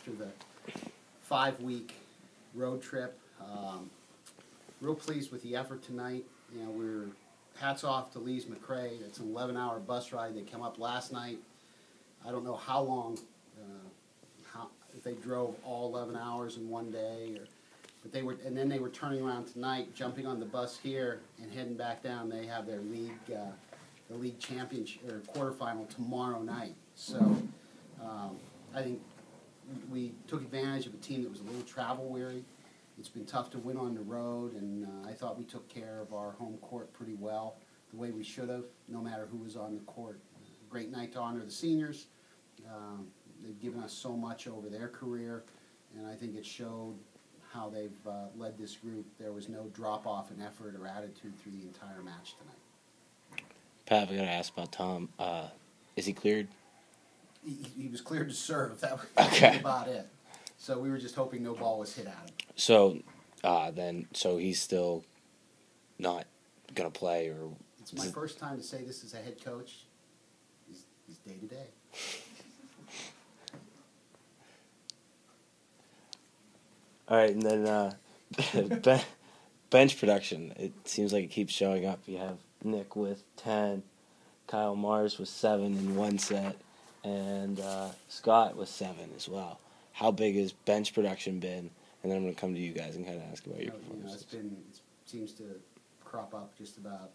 after the 5-week road trip. Real pleased with the effort tonight. You know, we're hats off to Lees-McRae. It's an 11-hour bus ride. They came up last night. I don't know how long, if they drove all 11 hours in one day, but they were, and then they were turning around tonight, jumping on the bus here and heading back down. They have their league championship or quarterfinal tomorrow night. So I think we took advantage of a team that was a little travel weary. It's been tough to win on the road, and I thought we took care of our home court pretty well, the way we should have, no matter who was on the court. Great night to honor the seniors. They've given us so much over their career, and I think it showed how they've led this group. There was no drop-off in effort or attitude through the entire match tonight. Pat, I got to ask about Tom. Is he cleared? He was cleared to serve. That was about it. So we were just hoping no ball was hit at him. So so he's still not going to play? Or it's my first time to say this as a head coach. He's day-to-day. All right, and then bench production. It seems like it keeps showing up. You have Nick with 10, Kyle Mars with 7 in one set, and Scott with 7 as well. How big has bench production been? And then I'm going to come to you guys and kind of ask about your performance. It seems to crop up just about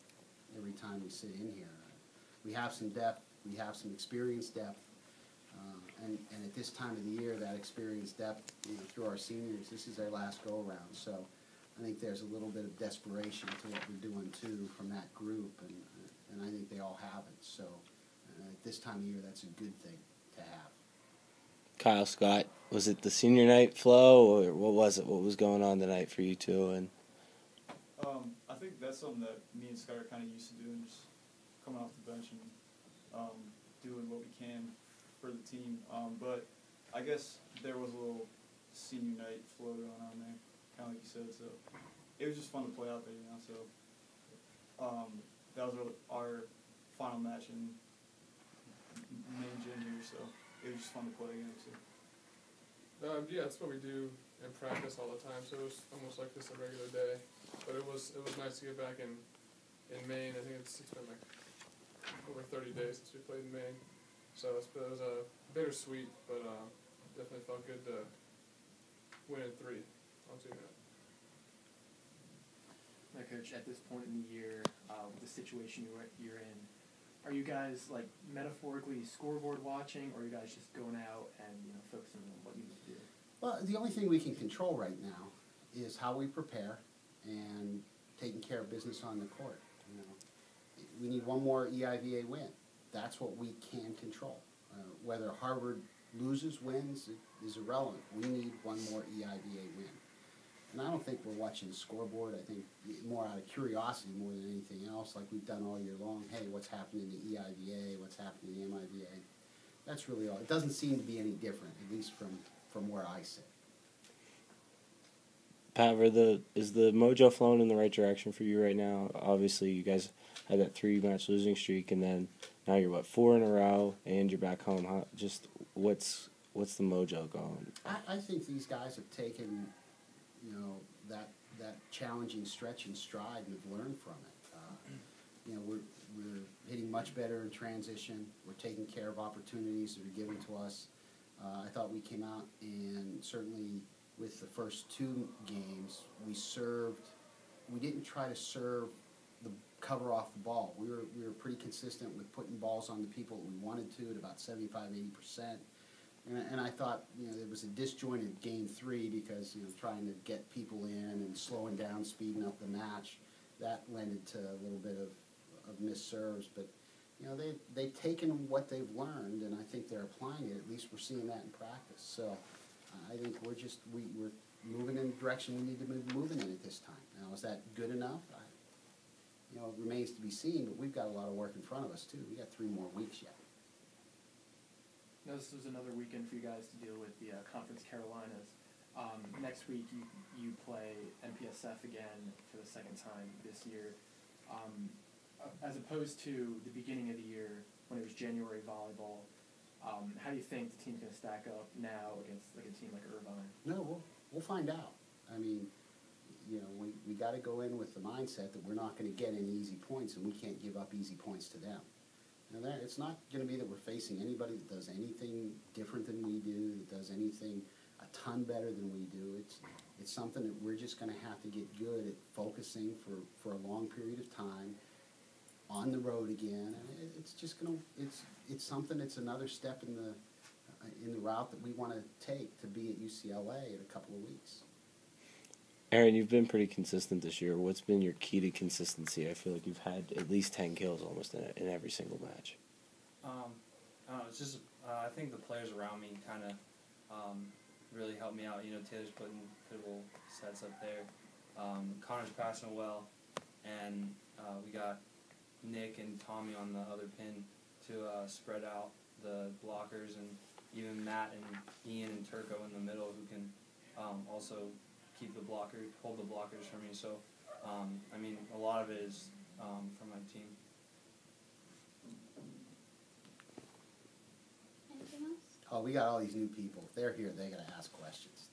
every time we sit in here. We have some depth. We have some experience depth. And at this time of the year, that experience depth, through our seniors, this is their last go-around. So I think there's a little bit of desperation to what we're doing, too, from that group. And I think they all have it. So at this time of year, that's a good thing to have. Kyle, Scott, was it the senior night flow, or what was it? What was going on tonight for you two? And I think that's something that me and Scott are kind of used to doing, just coming off the bench and doing what we can for the team. But I guess there was a little senior night flow going on there, kind of like you said. So it was just fun to play out there, So that was our final match in May and January, so it was just fun to play again. So. Yeah, that's what we do in practice all the time. So it was almost like this a regular day. But it was nice to get back in Maine. I think it's been like over 30 days since we played in Maine. So it was bittersweet, but definitely felt good to win in 3. I'll do that. Now, Coach, at this point in the year, the situation you're in, are you guys like metaphorically scoreboard watching, or are you guys just going out and focusing on what you need to do? Well, the only thing we can control right now is how we prepare and taking care of business on the court. We need one more EIVA win. That's what we can control. Whether Harvard loses, wins, is irrelevant. We need one more EIVA win. And I don't think we're watching the scoreboard. I think more out of curiosity more than anything else, like we've done all year long. Hey, what's happening in the EIVA? What's happening in the MIVA? That's really all. It doesn't seem to be any different, at least from where I sit. Pat, is the mojo flowing in the right direction for you right now? Obviously, you guys had that 3-match losing streak, and then now you're 4 in a row, and you're back home. What's the mojo going? I think these guys have taken, that challenging stretch in stride and have learned from it. We're hitting much better in transition. We're taking care of opportunities that are given to us. I thought we came out and certainly with the first 2 games, we didn't try to serve the cover off the ball. We were pretty consistent with putting balls on the people that we wanted to at about 75-80%. And I thought, there was a disjointed game 3 because, trying to get people in and slowing down, speeding up the match, that lended to a little bit of missed serves. But, they've taken what they've learned, and I think they're applying it. At least we're seeing that in practice. So I think we're moving in the direction we need to be moving in at this time. Now, is that good enough? It remains to be seen, but we've got a lot of work in front of us, too. We've got 3 more weeks yet. Now, this was another weekend for you guys to deal with the Conference Carolinas. Next week, you play MPSF again for the second time this year. As opposed to the beginning of the year when it was January volleyball, How do you think the team's going to stack up now against like a team like Irvine? No, we'll find out. I mean, you know, we got to go in with the mindset that we're not going to get any easy points, and we can't give up easy points to them. Now, it's not going to be that we're facing anybody that does anything different than we do, that does anything a ton better than we do. It's something that we're just going to have to get good at focusing for a long period of time on the road again. And it's just going to it's something. It's another step in the route that we want to take to be at UCLA in a couple of weeks. Aaron, you've been pretty consistent this year. What's been your key to consistency? I feel like you've had at least 10 kills almost in every single match. I don't know, it's just, I think the players around me kind of really helped me out. You know, Taylor's putting pivotal sets up there. Connor's passing well. And we got Nick and Tommy on the other pin to spread out the blockers, and even Matt and Ian and Turco in the middle who can also hold the blockers for me. So, I mean, a lot of it is from my team. Anything else? Oh, we got all these new people. If they're here, they got to ask questions.